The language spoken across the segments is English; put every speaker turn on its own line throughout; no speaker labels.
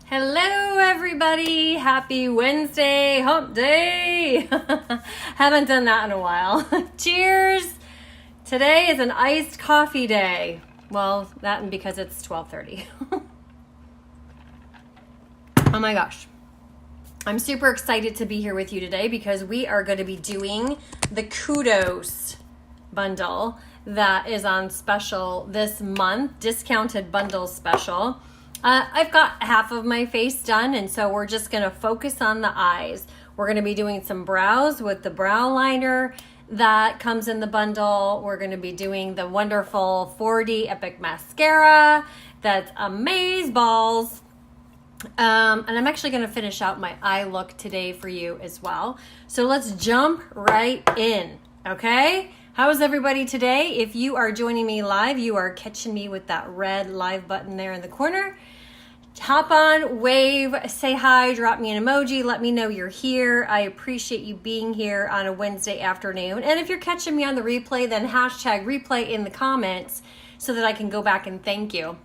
Hello everybody, happy Wednesday, hump day. Haven't done that in a while. Cheers. Today is an iced coffee day. Well, that and because it's 12:30. Oh my gosh. I'm super excited to be here with you today because we are going to be doing the Kudos bundle that is on special this month, discounted bundle special. I've got half of my face done, and so we're just going to focus on the eyes. We're going to be doing some brows with the brow liner that comes in the bundle. We're going to be doing the wonderful 4D Epic Mascara that's amaze balls. And I'm actually going to finish out my eye look today for you as well. So let's jump right in, okay? How is everybody today? If you are joining me live, you are catching me with that red live button there in the corner. Hop on, wave, say hi, drop me an emoji, let me know you're here. I appreciate you being here on a Wednesday afternoon. And if you're catching me on the replay, then hashtag replay in the comments so that I can go back and thank you.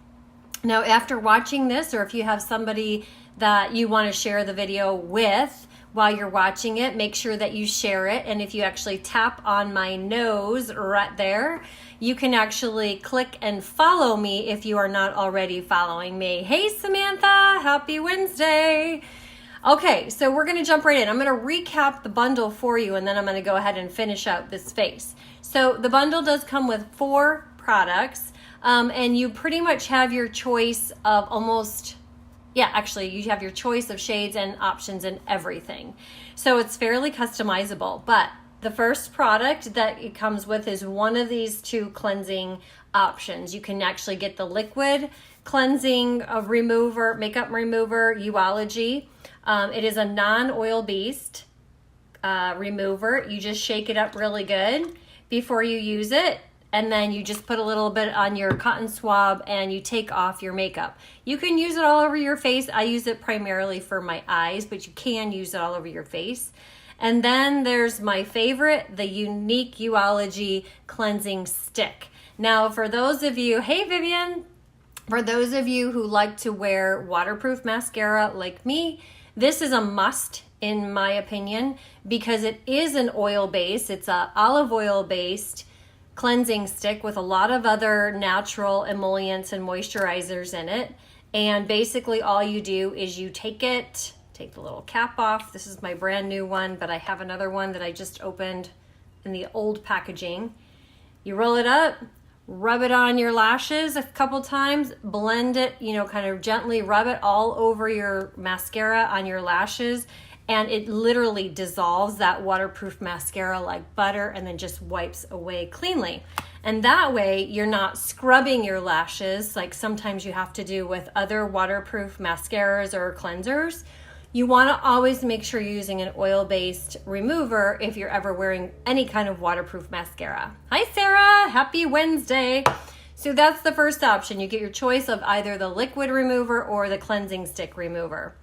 Now, after watching this, or if you have somebody that you want to share the video with while you're watching it, make sure that you share it. And if you actually tap on my nose right there, you can actually click and follow me if you are not already following me. Hey, Samantha, happy Wednesday. Okay, so we're going to jump right in. I'm going to recap the bundle for you, and then I'm going to go ahead and finish out this face. So the bundle does come with 4 products. And you pretty much have your choice of you have your choice of shades and options and everything. So it's fairly customizable. But the first product that it comes with is one of these 2 cleansing options. You can actually get the liquid cleansing remover, makeup remover, Uology. It is a non-oil based remover. You just shake it up really good before you use it. And then you just put a little bit on your cotton swab and you take off your makeup. You can use it all over your face. I use it primarily for my eyes, but you can use it all over your face. And then there's my favorite, the unique Uology cleansing stick. Now, for those of you, hey Vivian, for those of you who like to wear waterproof mascara like me, this is a must in my opinion because it is an oil base. It's a olive oil based cleansing stick with a lot of other natural emollients and moisturizers in it. And basically all you do is you take the little cap off. This is my brand new one, but I have another one that I just opened in the old packaging. You roll it up, rub it on your lashes a couple times, blend it, kind of gently rub it all over your mascara on your lashes. And it literally dissolves that waterproof mascara like butter and then just wipes away cleanly. And that way you're not scrubbing your lashes like sometimes you have to do with other waterproof mascaras or cleansers. You want to always make sure you're using an oil-based remover if you're ever wearing any kind of waterproof mascara. Hi Sarah, happy Wednesday. So that's the first option. You get your choice of either the liquid remover or the cleansing stick remover.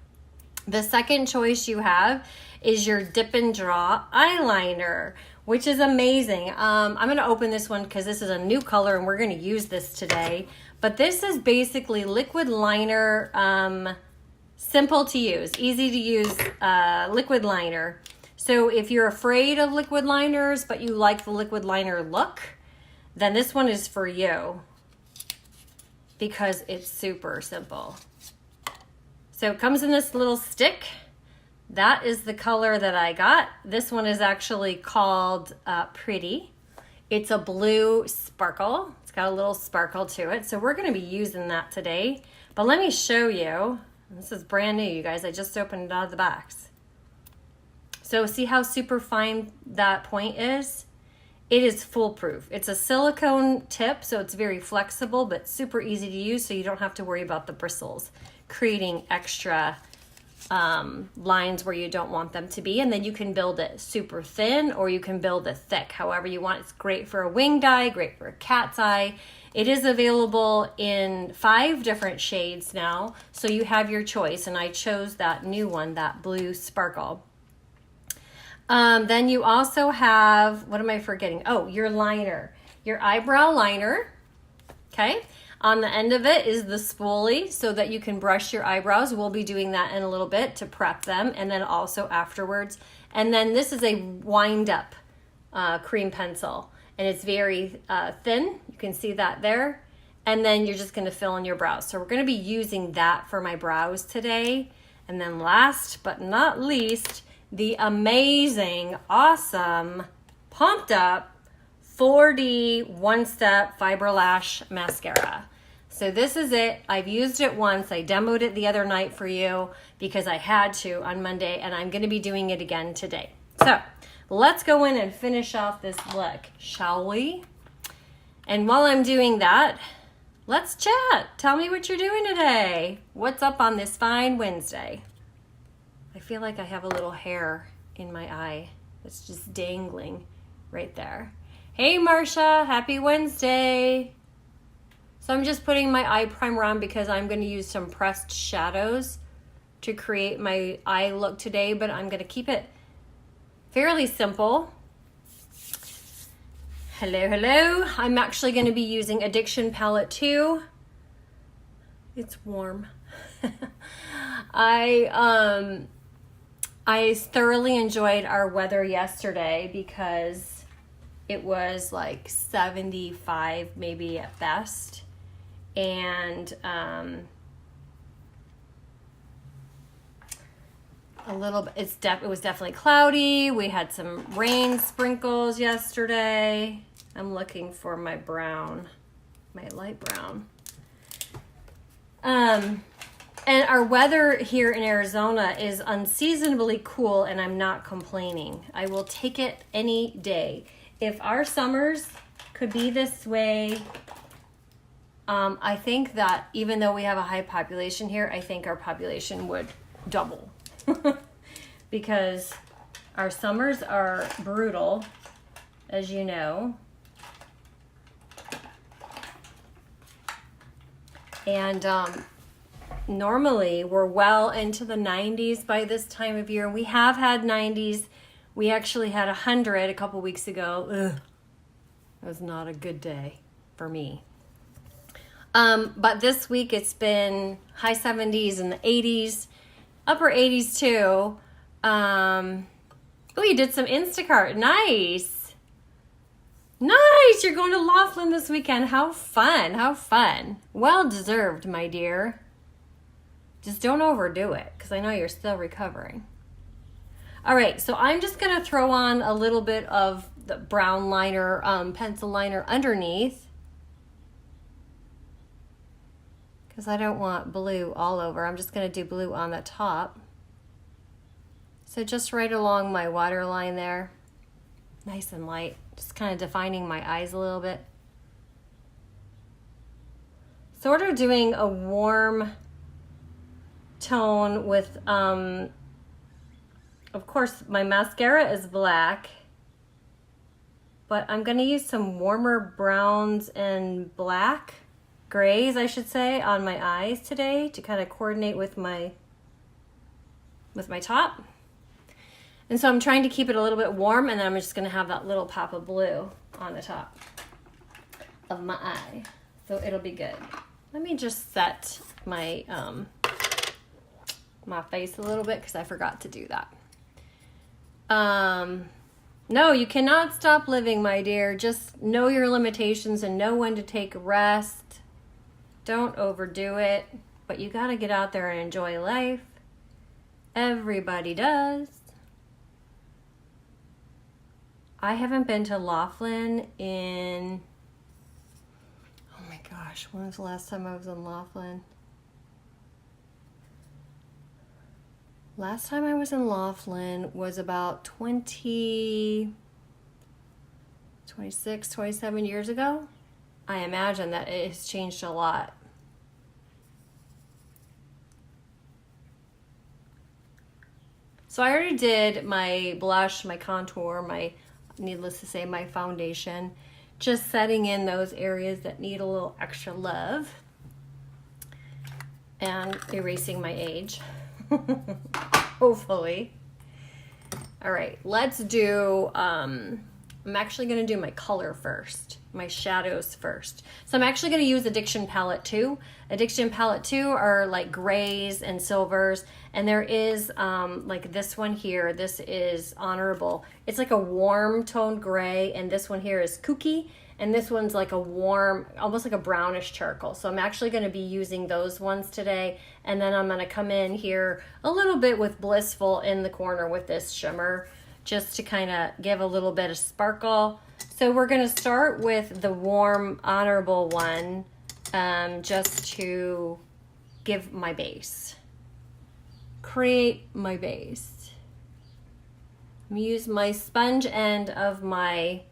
The second choice you have is your dip and draw eyeliner, which is amazing. I'm going to open this one because this is a new color and we're going to use this today. But this is basically liquid liner, simple to use, easy to use liquid liner. So if you're afraid of liquid liners, but you like the liquid liner look, then this one is for you because it's super simple. So it comes in this little stick. That is the color that I got. This one is actually called Pretty. It's a blue sparkle. It's got a little sparkle to it. So we're going to be using that today. But let me show you. This is brand new, you guys. I just opened it out of the box. So see how super fine that point is? It is foolproof. It's a silicone tip, so it's very flexible, but super easy to use, so you don't have to worry about the bristles creating extra lines where you don't want them to be. And then you can build it super thin or you can build it thick, however you want. It's great for a winged eye, great for a cat's eye. It is available in 5 different shades now, so you have your choice, and I chose that new one, that blue sparkle. Then you also have, what am I forgetting? Oh, your liner, your eyebrow liner. Okay. On the end of it is the spoolie so that you can brush your eyebrows. We'll be doing that in a little bit to prep them, and then also afterwards. And then this is a wind up cream pencil, and it's very thin. You can see that there. And then you're just going to fill in your brows. So we're going to be using that for my brows today. And then last but not least, the amazing, awesome, pumped up 4D one-step fiberlash mascara. So this is it. I've used it once. I demoed it the other night for you because I had to on Monday, and I'm going to be doing it again today. So let's go in and finish off this look, shall we? And while I'm doing that, let's chat. Tell me what you're doing today. What's up on this fine Wednesday? I feel like I have a little hair in my eye that's just dangling right there. Hey Marcia, happy Wednesday. So I'm just putting my eye primer on because I'm going to use some pressed shadows to create my eye look today, but I'm going to keep it fairly simple. Hello, hello. I'm actually going to be using Addiction Palette 2. It's warm. I thoroughly enjoyed our weather yesterday because it was like 75 maybe at best. And a little bit, it was definitely cloudy. We had some rain sprinkles yesterday. I'm looking for my brown, my light brown. And our weather here in Arizona is unseasonably cool, and I'm not complaining. I will take it any day. If our summers could be this way, I think that even though we have a high population here, I think our population would double. Because our summers are brutal, as you know. And normally we're well into the 90s by this time of year. We have had 90s. We actually had 100 a couple weeks ago. Ugh. It was not a good day for me. But this week it's been high 70s and the 80s, upper 80s too. Oh, you did some Instacart. Nice. Nice. You're going to Laughlin this weekend. How fun. How fun. Well deserved, my dear. Just don't overdo it because I know you're still recovering. All right, so I'm just going to throw on a little bit of the brown liner, pencil liner underneath because I don't want blue all over. I'm just going to do blue on the top. So just right along my waterline there, nice and light, just kind of defining my eyes a little bit. Sort of doing a warm tone with, of course, my mascara is black, but I'm going to use some warmer browns and grays, I should say, on my eyes today to kind of coordinate with my top. And so I'm trying to keep it a little bit warm, and then I'm just going to have that little pop of blue on the top of my eye. So it'll be good. Let me just set my my face a little bit because I forgot to do that. No, you cannot stop living, my dear. Just know your limitations and know when to take rest. Don't overdo it, but you got to get out there and enjoy life. Everybody does. I haven't been to Laughlin in, oh my gosh, when was the last time I was in Laughlin? Last time I was in Laughlin was about 26, 27 years ago. I imagine that it has changed a lot. So I already did my blush, my contour, needless to say, my foundation. Just setting in those areas that need a little extra love. And erasing my age. Hopefully. All right, let's do I'm actually going to do my color first, my shadows first. So I'm actually going to use Addiction Palette 2. Addiction Palette 2 are like grays and silvers, and there is like this one here. This is Honorable. It's like a warm toned gray, and this one here is Kooky, and this one's like a warm, almost like a brownish charcoal. So I'm actually going to be using those ones today, and then I'm going to come in here a little bit with Blissful in the corner with this shimmer, just to kind of give a little bit of sparkle. So we're going to start with the warm Honorable one, just to give my base, create my base. I'm gonna use my sponge end of my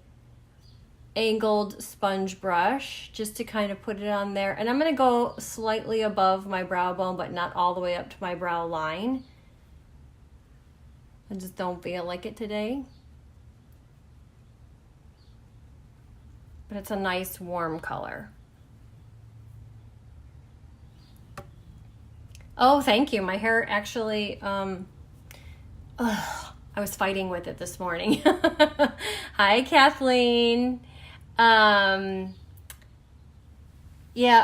angled sponge brush just to kind of put it on there, and I'm going to go slightly above my brow bone, but not all the way up to my brow line. I just don't feel like it today. But it's a nice warm color. Oh, thank you. My hair actually, I was fighting with it this morning. Hi, Kathleen. Yeah,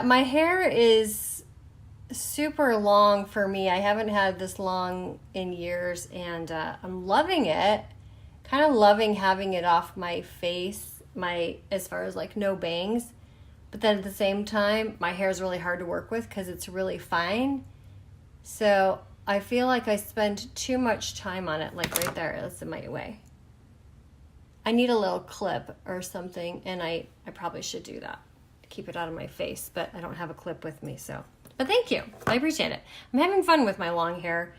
my hair is super long for me. I haven't had this long in years, and I'm loving it. Kind of loving having it off my face, as far as like no bangs. But then at the same time, my hair is really hard to work with because it's really fine. So I feel like I spend too much time on it, like right there. That's in my way. I need a little clip or something, and I probably should do that to keep it out of my face, but I don't have a clip with me, so. But thank you. I appreciate it. I'm having fun with my long hair.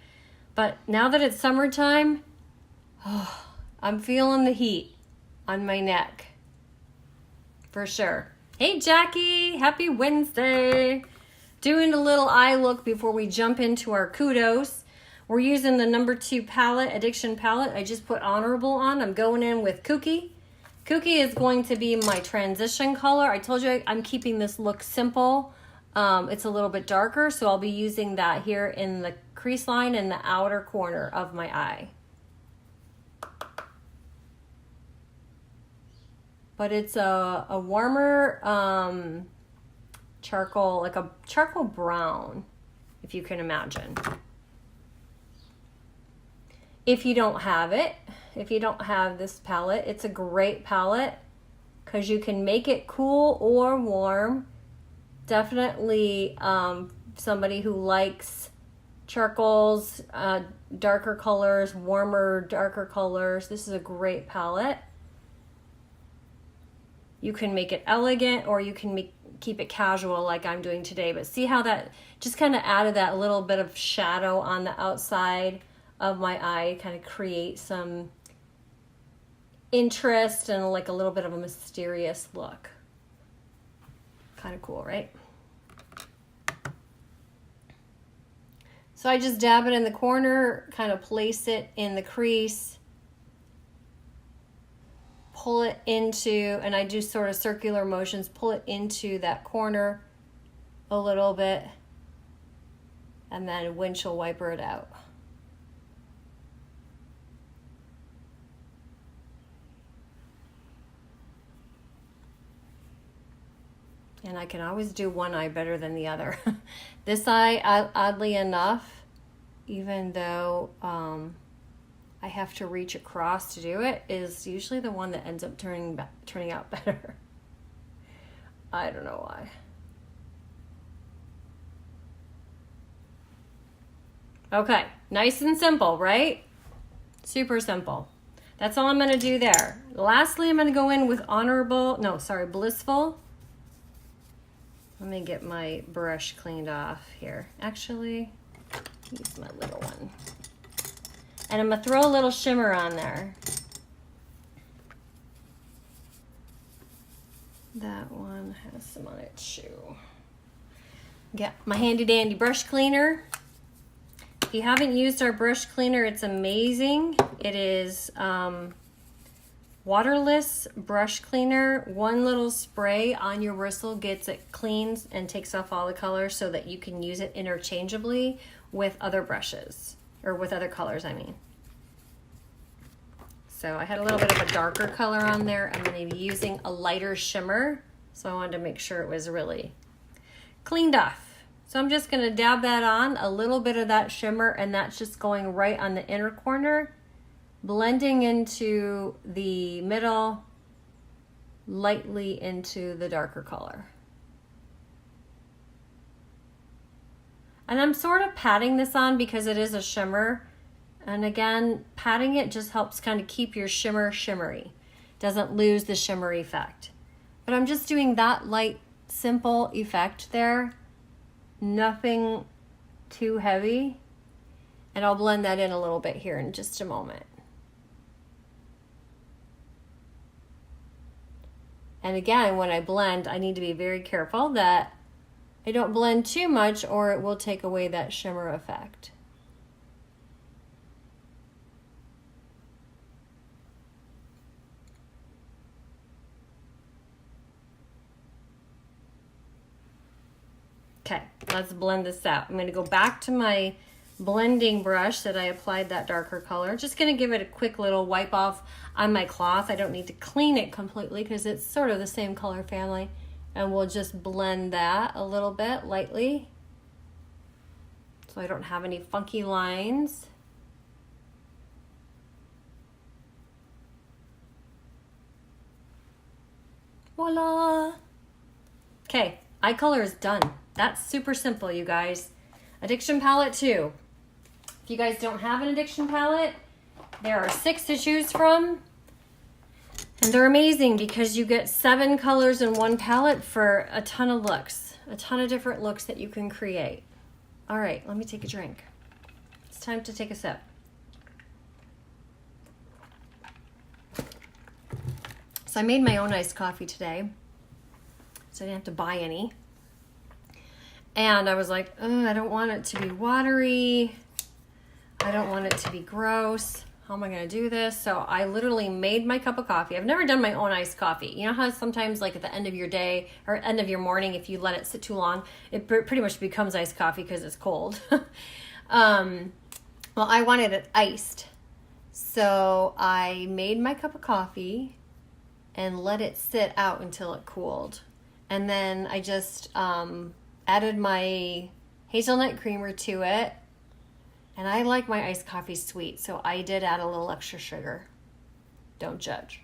But now that it's summertime, I'm feeling the heat on my neck. For sure. Hey, Jackie. Happy Wednesday. Doing a little eye look before we jump into our kudos. We're using the number 2 palette, Addiction Palette. I just put Honorable on. I'm going in with Kooky. Kooky is going to be my transition color. I told you I'm keeping this look simple. It's a little bit darker, so I'll be using that here in the crease line in the outer corner of my eye. But it's a warmer charcoal, like a charcoal brown, if you can imagine. If you don't have it, if you don't have this palette, it's a great palette because you can make it cool or warm. Definitely somebody who likes charcoals, darker colors, warmer, darker colors. This is a great palette. You can make it elegant, or you can keep it casual like I'm doing today. But see how that just kind of added that little bit of shadow on the outside of my eye, kind of create some interest and like a little bit of a mysterious look. Kind of cool, right? So I just dab it in the corner, kind of place it in the crease, pull it into, and I do sort of circular motions, pull it into that corner a little bit, and then windshield wiper it out. And I can always do one eye better than the other. This eye, oddly enough, even though I have to reach across to do it, is usually the one that ends up turning out better. I don't know why. Okay, nice and simple, right? Super simple. That's all I'm gonna do there. Lastly, I'm gonna go in with Blissful. Let me get my brush cleaned off here. Actually, use my little one. And I'm gonna throw a little shimmer on there. That one has some on its shoe. Get my handy dandy brush cleaner. If you haven't used our brush cleaner, it's amazing. It is waterless brush cleaner. One little spray on your bristle gets it cleans and takes off all the colors so that you can use it interchangeably with other brushes, or with other colors, I mean. So I had a little bit of a darker color on there. I'm going to be using a lighter shimmer. So I wanted to make sure it was really cleaned off. So I'm just going to dab that on, a little bit of that shimmer, and that's just going right on the inner corner, blending into the middle, lightly into the darker color. And I'm sort of patting this on because it is a shimmer. And again, patting it just helps kind of keep your shimmer shimmery. Doesn't lose the shimmer effect. But I'm just doing that light, simple effect there. Nothing too heavy. And I'll blend that in a little bit here in just a moment. And again, when I blend, I need to be very careful that I don't blend too much or it will take away that shimmer effect. Okay, let's blend this out. I'm going to go back to my blending brush that I applied that darker color. Just going to give it a quick little wipe off on my cloth. I don't need to clean it completely because it's sort of the same color family. And we'll just blend that a little bit lightly so I don't have any funky lines. Voila! Okay, eye color is done. That's super simple, you guys. Addiction palette too. If you guys don't have an addiction palette, there are 6 to choose from. And they're amazing because you get 7 colors in one palette for a ton of looks, a ton of different looks that you can create. All right, let me take a drink. It's time to take a sip. So I made my own iced coffee today, so I didn't have to buy any. And I was like, I don't want it to be watery. I don't want it to be gross. How am I going to do this? So I literally made my cup of coffee. I've never done my own iced coffee. You know how sometimes like at the end of your day or end of your morning, if you let it sit too long, it pretty much becomes iced coffee because it's cold. Well, I wanted it iced. So I made my cup of coffee and let it sit out until it cooled. And then I just added my hazelnut creamer to it. And I like my iced coffee sweet, so I did add a little extra sugar. Don't judge.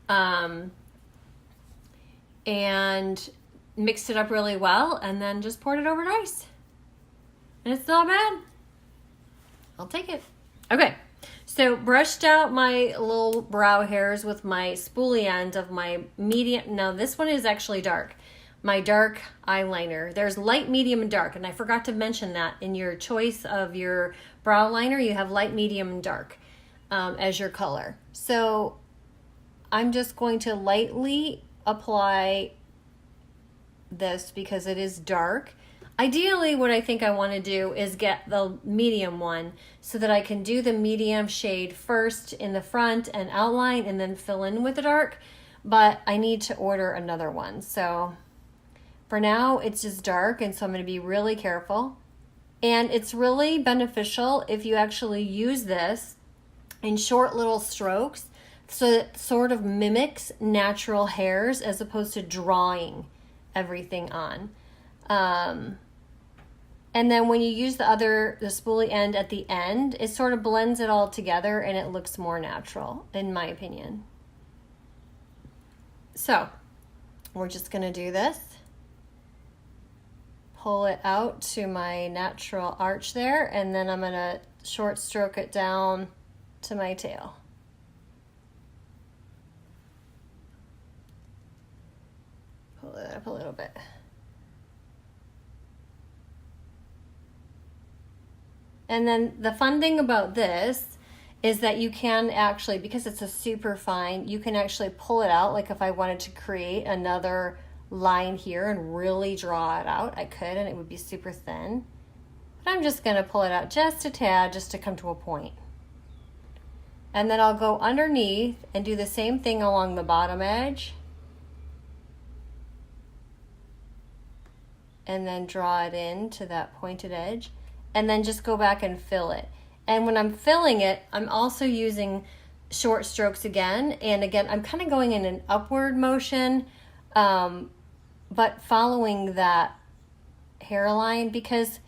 And mixed it up really well, and then just poured it over to ice. And it's not bad. I'll take it. Okay, so brushed out my little brow hairs with my spoolie end of my medium. Now this one is actually dark. My dark eyeliner. There's light, medium, and dark, and I forgot to mention that in your choice of your brow liner, you have light, medium, and dark as your color. So I'm just going to lightly apply this because it is dark. Ideally, what I think I want to do is get the medium one so that I can do the medium shade first in the front and outline and then fill in with the dark, but I need to order another one. So for now, it's just dark, and so I'm going to be really careful. And it's really beneficial if you actually use this in short little strokes so it sort of mimics natural hairs as opposed to drawing everything on. And then when you use the spoolie end at the end, it sort of blends it all together and it looks more natural, in my opinion. So we're just going to do this. Pull it out to my natural arch there, and then I'm going to short stroke it down to my tail. Pull it up a little bit. And then the fun thing about this is that you can actually, because it's a super fine, you can actually pull it out. Like if I wanted to create another line here and really draw it out, I could, and it would be super thin. But I'm just going to pull it out just a tad, just to come to a point. And then I'll go underneath and do the same thing along the bottom edge. And then draw it in to that pointed edge. And then just go back and fill it. And when I'm filling it, I'm also using short strokes again. And again, I'm kind of going in an upward motion, but following that hairline, because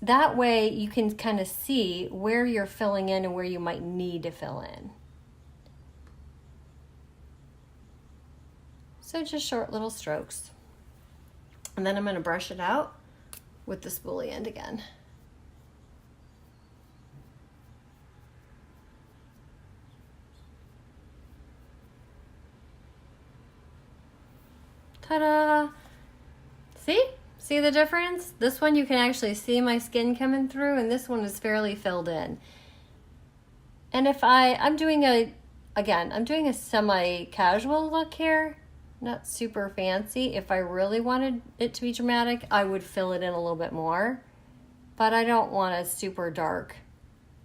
that way you can kind of see where you're filling in and where you might need to fill in. So just short little strokes. And then I'm going to brush it out with the spoolie end again. Ta-da! See the difference? This one you can actually see my skin coming through, and this one is fairly filled in. And if I'm doing a semi-casual look here, not super fancy. If I really wanted it to be dramatic, I would fill it in a little bit more. But I don't want a super dark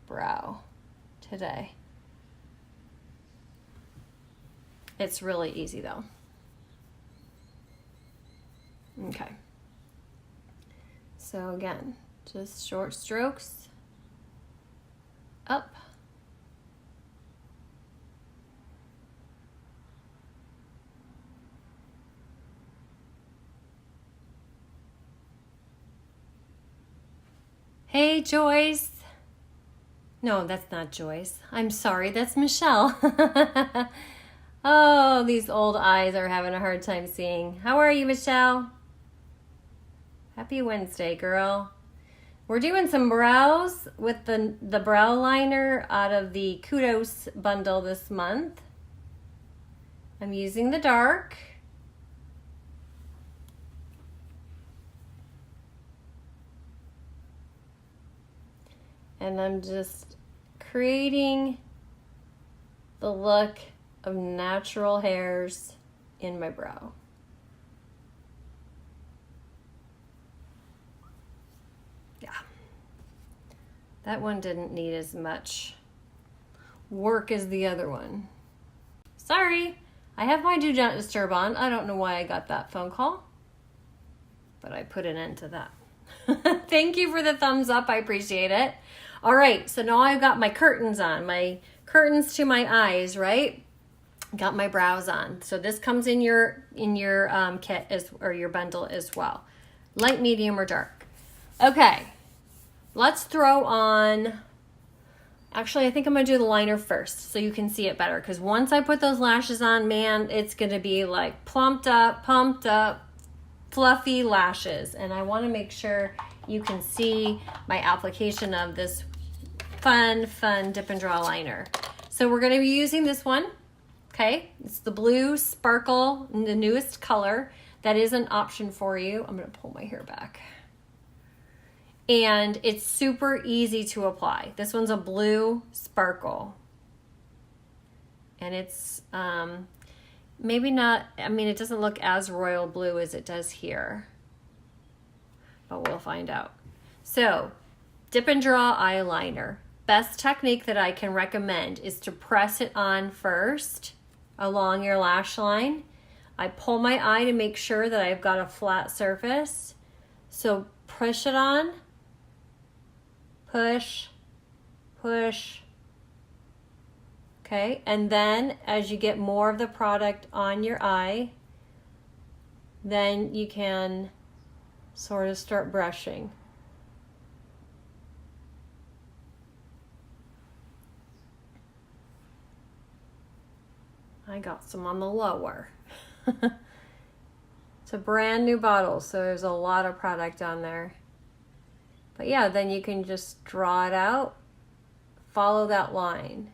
brow today. It's really easy though. Okay. So again, just short strokes up. Hey, Joyce. No, that's not Joyce. I'm sorry, that's Michelle. Oh, these old eyes are having a hard time seeing. How are you, Michelle? Happy Wednesday, girl. We're doing some brows with the brow liner out of the Kudos bundle this month. I'm using the dark. And I'm just creating the look of natural hairs in my brow. Yeah. That one didn't need as much work as the other one. Sorry, I have my do not disturb on. I don't know why I got that phone call, but I put an end to that. Thank you for the thumbs up. I appreciate it. All right, so now I've got my curtains on, my curtains to my eyes, right? Got my brows on. So this comes in your kit or your bundle as well. Light, medium, or dark. Okay, let's throw on. Actually, I think I'm gonna do the liner first so you can see it better. Because once I put those lashes on, man, it's gonna be like plumped up, pumped up, fluffy lashes. And I want to make sure you can see my application of this fun dip and draw liner. So we're going to be using this one. Okay, it's the blue sparkle, the newest color. That is an option for you. I'm going to pull my hair back. And it's super easy to apply. This one's a blue sparkle. And it's maybe not, I mean, it doesn't look as royal blue as it does here. But we'll find out. So, dip and draw eyeliner. Best technique that I can recommend is to press it on first along your lash line. I pull my eye to make sure that I've got a flat surface. So push it on, push, push. Okay, and then as you get more of the product on your eye, then you can sort of start brushing. I got some on the lower. It's a brand new bottle, so there's a lot of product on there. But yeah, then you can just draw it out, follow that line.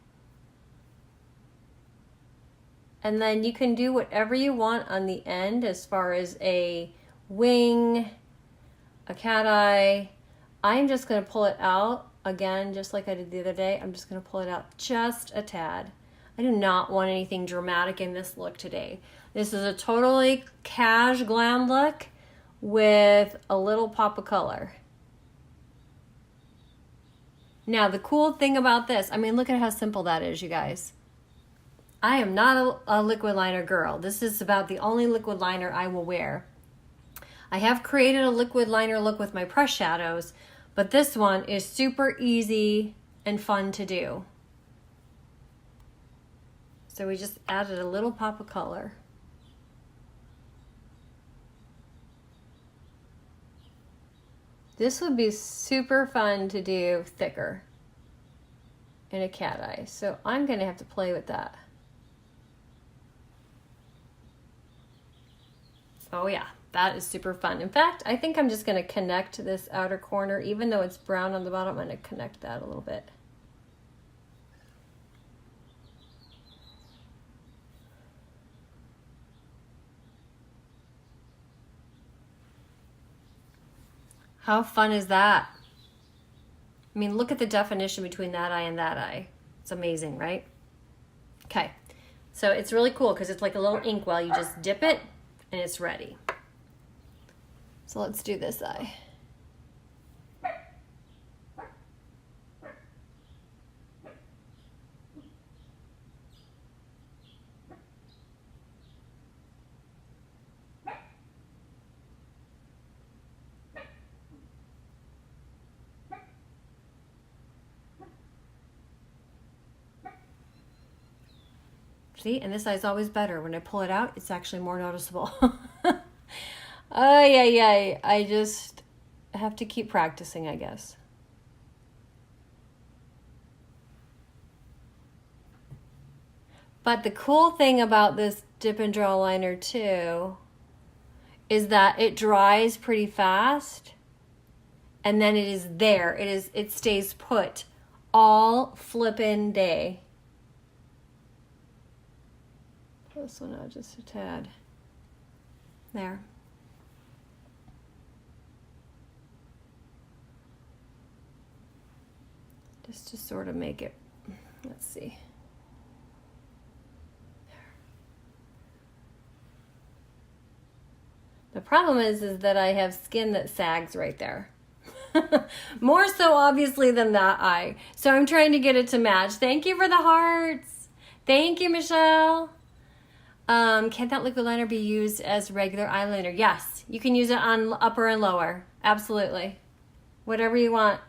And then you can do whatever you want on the end as far as a wing, a cat eye. I'm just going to pull it out again, just like I did the other day. I'm just going to pull it out just a tad. I do not want anything dramatic in this look today. This is a totally cash glam look with a little pop of color. Now, the cool thing about this, I mean, look at how simple that is, you guys. I am not a liquid liner girl. This is about the only liquid liner I will wear. I have created a liquid liner look with my pressed shadows, but this one is super easy and fun to do. So we just added a little pop of color. This would be super fun to do thicker in a cat eye. So I'm gonna have to play with that. Oh yeah, that is super fun. In fact, I think I'm just gonna connect this outer corner, even though it's brown on the bottom, I'm gonna connect that a little bit. How fun is that? I mean, look at the definition between that eye and that eye. It's amazing, right? Okay, so it's really cool because it's like a little inkwell. You just dip it and it's ready. So let's do this eye. See, and this eye's always better. When I pull it out, it's actually more noticeable. Oh, yeah. I just have to keep practicing, I guess. But the cool thing about this dip and draw liner too is that it dries pretty fast and then it is there. It stays put all flippin' day. Pull this one out just a tad. There. Just to sort of make it, let's see. The problem is that I have skin that sags right there. More so obviously than that eye. So I'm trying to get it to match. Thank you for the hearts. Thank you, Michelle. Can that liquid liner be used as regular eyeliner? Yes, you can use it on upper and lower. Absolutely. Whatever you want.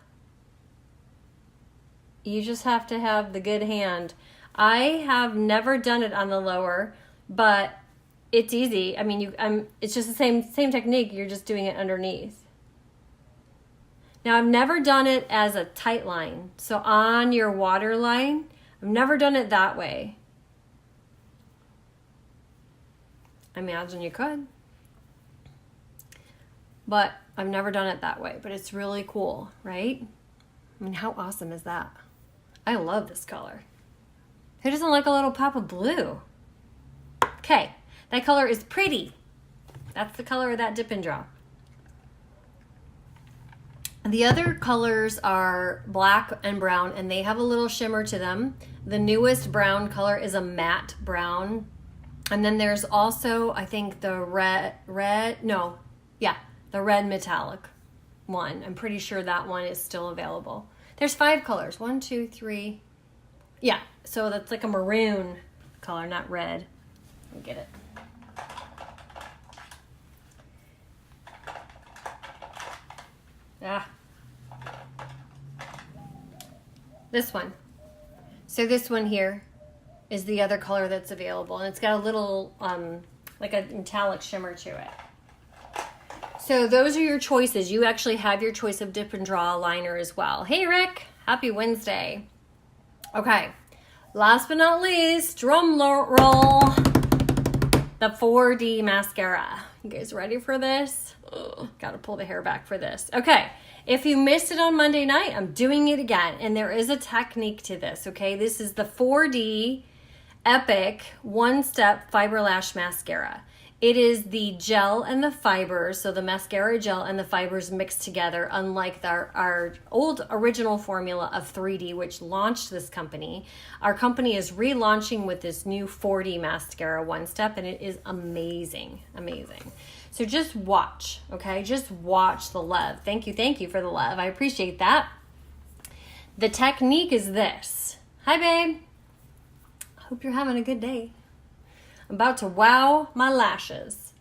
You just have to have the good hand. I have never done it on the lower, but it's easy. I mean, it's just the same technique. You're just doing it underneath. Now, I've never done it as a tight line. So on your water line, I've never done it that way. I imagine you could. But I've never done it that way. But it's really cool, right? I mean, how awesome is that? I love this color. Who doesn't like a little pop of blue? Okay, that color is pretty. That's the color of that dip and draw. The other colors are black and brown, and they have a little shimmer to them. The newest brown color is a matte brown. And then there's also, I think, the the red metallic one. I'm pretty sure that one is still available. There's 5 colors. 1, 2, 3. Yeah, so that's like a maroon color, not red. Let me get it. This one. So this one here is the other color that's available, and it's got a little like a metallic shimmer to it. So those are your choices. You actually have your choice of dip and draw liner as well. Hey Rick, happy Wednesday. Okay, last but not least, drum roll, the 4D mascara. You guys ready for this? Gotta pull the hair back for this. Okay, if you missed it on Monday night, I'm doing it again, and there is a technique to this, okay? This is the 4D Epic One-Step Fiberlash Mascara. It is the gel and the fibers, so the mascara gel and the fibers mixed together, unlike our old original formula of 3D, which launched this company. Our company is relaunching with this new 4D mascara One Step, and it is amazing, amazing. So just watch, okay? Just watch the love. Thank you for the love. I appreciate that. The technique is this. Hi, babe. Hope you're having a good day. I'm about to wow my lashes.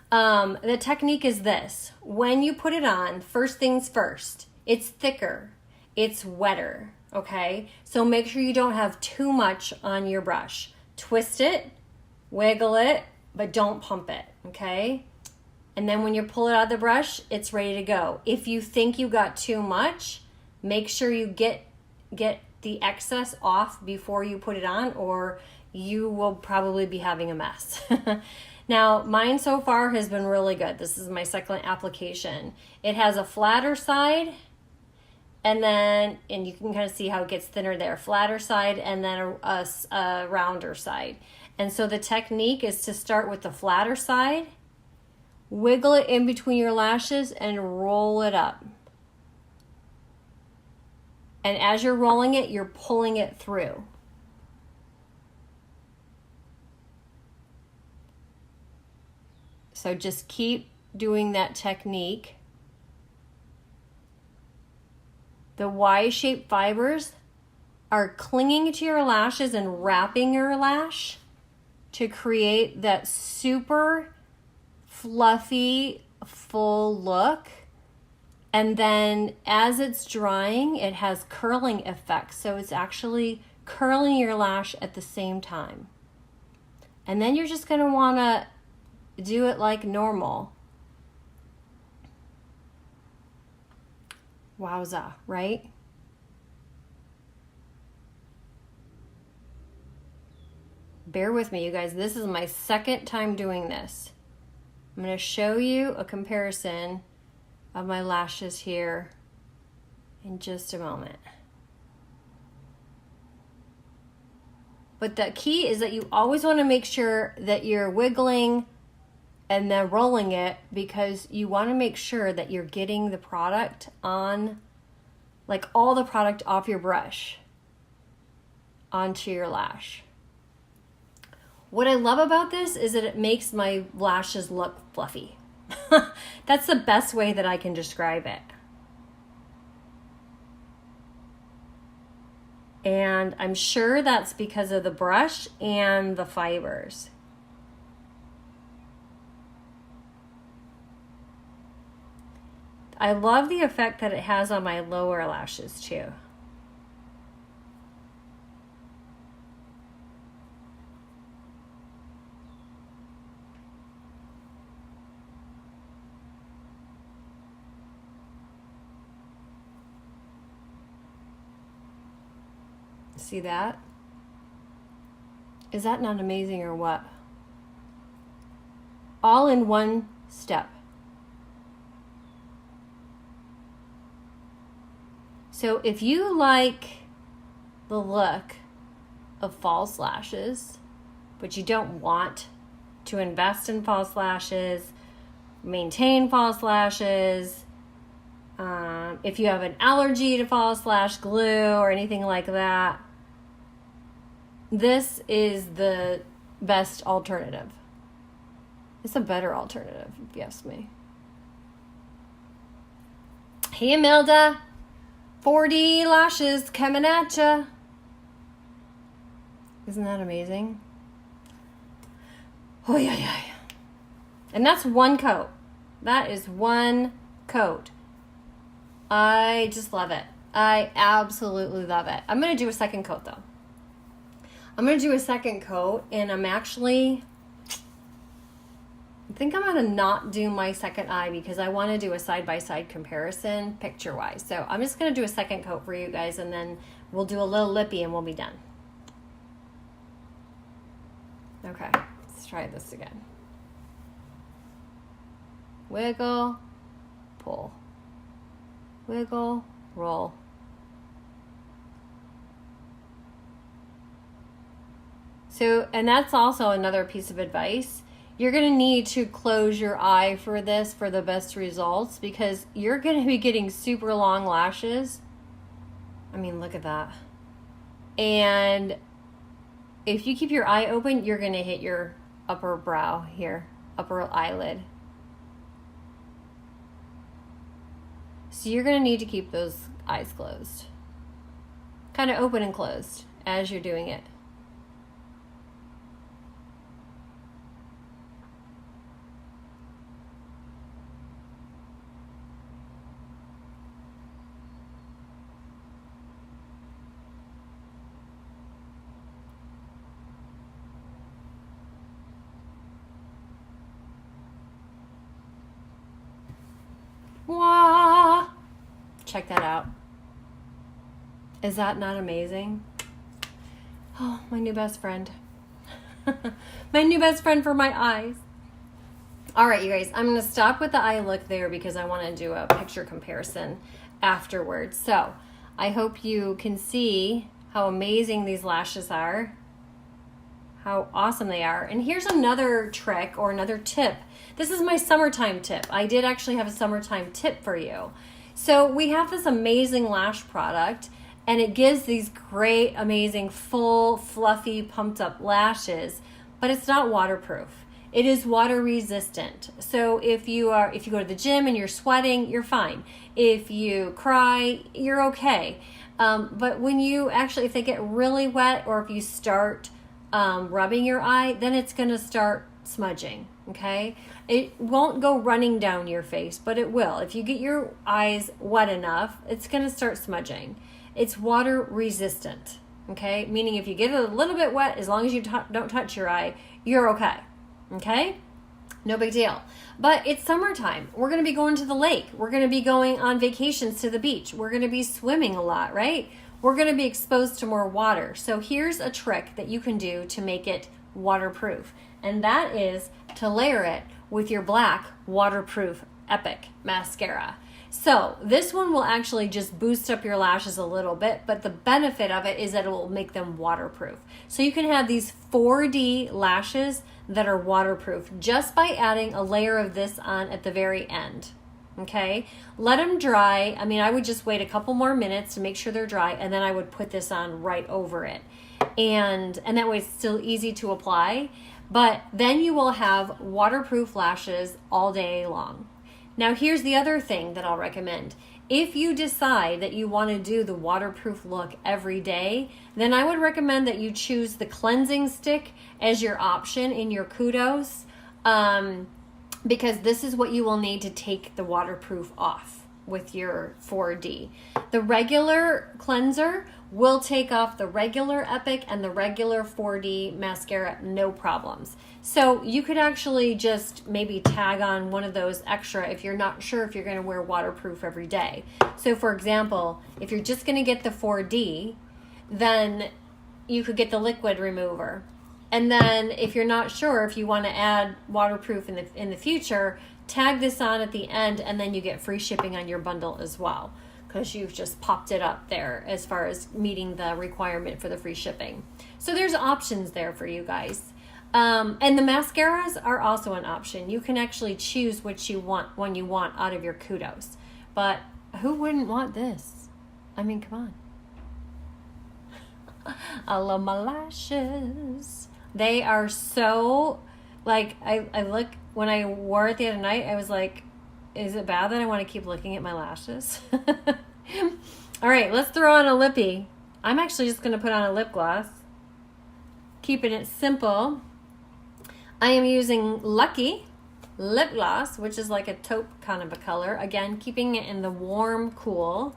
The technique is this. When you put it on, first things first, it's thicker, it's wetter, okay? So make sure you don't have too much on your brush. twist it, wiggle it, but don't pump it, okay? And then when you pull it out of the brush, it's ready to go. If you think you got too much, make sure you get the excess off before you put it on, or you will probably be having a mess. Now, mine so far has been really good. This is my second application. It has a flatter side, and you can kind of see how it gets thinner there. Flatter side, and then a rounder side. And so the technique is to start with the flatter side, wiggle it in between your lashes, and roll it up. And as you're rolling it, you're pulling it through. So just keep doing that technique. The Y-shaped fibers are clinging to your lashes and wrapping your lash to create that super fluffy, full look. And then as it's drying, it has curling effects. So it's actually curling your lash at the same time. And then you're just gonna wanna do it like normal. Wowza, right? Bear with me, you guys. This is my second time doing this. I'm going to show you a comparison of my lashes here in just a moment. But the key is that you always want to make sure that you're wiggling and then rolling it, because you want to make sure that you're getting the product on, like all the product off your brush onto your lash. What I love about this is that it makes my lashes look fluffy. That's the best way that I can describe it. And I'm sure that's because of the brush and the fibers. I love the effect that it has on my lower lashes too. See that? Is that not amazing or what? All in one step. So if you like the look of false lashes, but you don't want to invest in false lashes, maintain false lashes, if you have an allergy to false lash glue or anything like that, this is the best alternative. It's a better alternative, if you ask me. Hey, Imelda. 4D lashes coming at ya. Isn't that amazing? Oh, yeah, yeah. And that's one coat. That is one coat. I just love it. I absolutely love it. I'm going to do a second coat, though. I'm going to do a second coat, and I think I'm going to not do my second eye because I want to do a side-by-side comparison picture-wise. So I'm just going to do a second coat for you guys, and then we'll do a little lippy and we'll be done. Okay, let's try this again. Wiggle, pull. Wiggle, roll. So, and that's also another piece of advice. You're going to need to close your eye for this for the best results, because you're going to be getting super long lashes. I mean, look at that. And if you keep your eye open, you're going to hit your upper brow here, upper eyelid. So you're going to need to keep those eyes closed. Kind of open and closed as you're doing it. check that out. Is that not amazing? Oh, my new best friend. My new best friend for my eyes. All right, you guys, I'm going to stop with the eye look there because I want to do a picture comparison afterwards. So I hope you can see how amazing these lashes are, how awesome they are. And here's another trick or another tip. This is my summertime tip. I did actually have a summertime tip for you. So we have this amazing lash product, and it gives these great, amazing, full, fluffy, pumped up lashes, but it's not waterproof. It is water resistant. So if you go to the gym and you're sweating, you're fine. If you cry, you're okay. But when you actually, if they get really wet or if you start rubbing your eye, then it's going to start smudging. Okay. It won't go running down your face, but it will. If you get your eyes wet enough, it's going to start smudging. It's water resistant. Okay. Meaning if you get it a little bit wet, as long as you don't touch your eye, you're okay. Okay? No big deal. But it's summertime. We're going to be going to the lake. We're going to be going on vacations to the beach. We're going to be swimming a lot, right? We're going to be exposed to more water. So here's a trick that you can do to make it waterproof. And that is to layer it with your black waterproof Epic mascara. So this one will actually just boost up your lashes a little bit, but the benefit of it is that it will make them waterproof. So you can have these 4D lashes that are waterproof just by adding a layer of this on at the very end. Okay, let them dry. I mean, I would just wait a couple more minutes to make sure they're dry, and then I would put this on right over it. And that way it's still easy to apply, but then you will have waterproof lashes all day long. Now, here's the other thing that I'll recommend. If you decide that you want to do the waterproof look every day, then I would recommend that you choose the cleansing stick as your option in your Kudos, because this is what you will need to take the waterproof off with your 4D. The regular cleanser will take off the regular Epic and the regular 4D mascara, no problems. So you could actually just maybe tag on one of those extra if you're not sure if you're going to wear waterproof every day. So for example, if you're just going to get the 4D, then you could get the liquid remover. And then if you're not sure if you want to add waterproof in the future, tag this on at the end, and then you get free shipping on your bundle as well, because you've just popped it up there as far as meeting the requirement for the free shipping. So there's options there for you guys. And the mascaras are also an option. You can actually choose what you want when you want out of your Kudos. But who wouldn't want this? I mean, come on. I love my lashes. They are so, like, I look, when I wore it the other night, I was like, is it bad that I want to keep looking at my lashes? All right, let's throw on a lippy. I'm actually just going to put on a lip gloss. Keeping it simple. I am using Lucky lip gloss, which is like a taupe kind of a color. Again, keeping it in the warm, cool.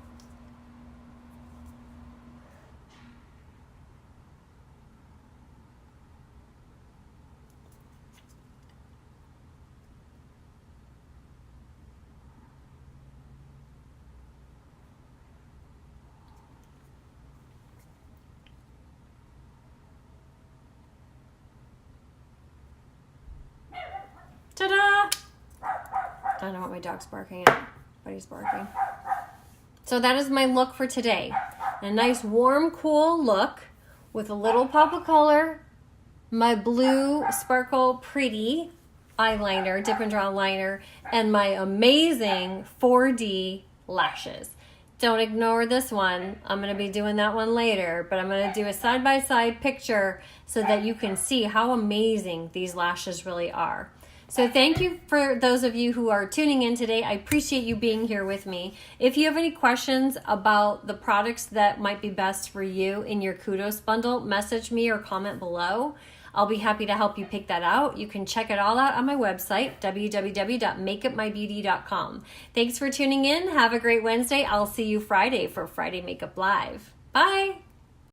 Ta-da! I don't know what my dog's barking at, but he's barking. So that is my look for today. A nice warm, cool look with a little pop of color, my blue Sparkle Pretty eyeliner, dip and draw liner, and my amazing 4D lashes. Don't ignore this one. I'm going to be doing that one later, but I'm going to do a side-by-side picture so that you can see how amazing these lashes really are. So thank you for those of you who are tuning in today. I appreciate you being here with me. If you have any questions about the products that might be best for you in your Kudos bundle, message me or comment below. I'll be happy to help you pick that out. You can check it all out on my website, www.makeupmybeauty.com. Thanks for tuning in. Have a great Wednesday. I'll see you Friday for Friday Makeup Live. Bye.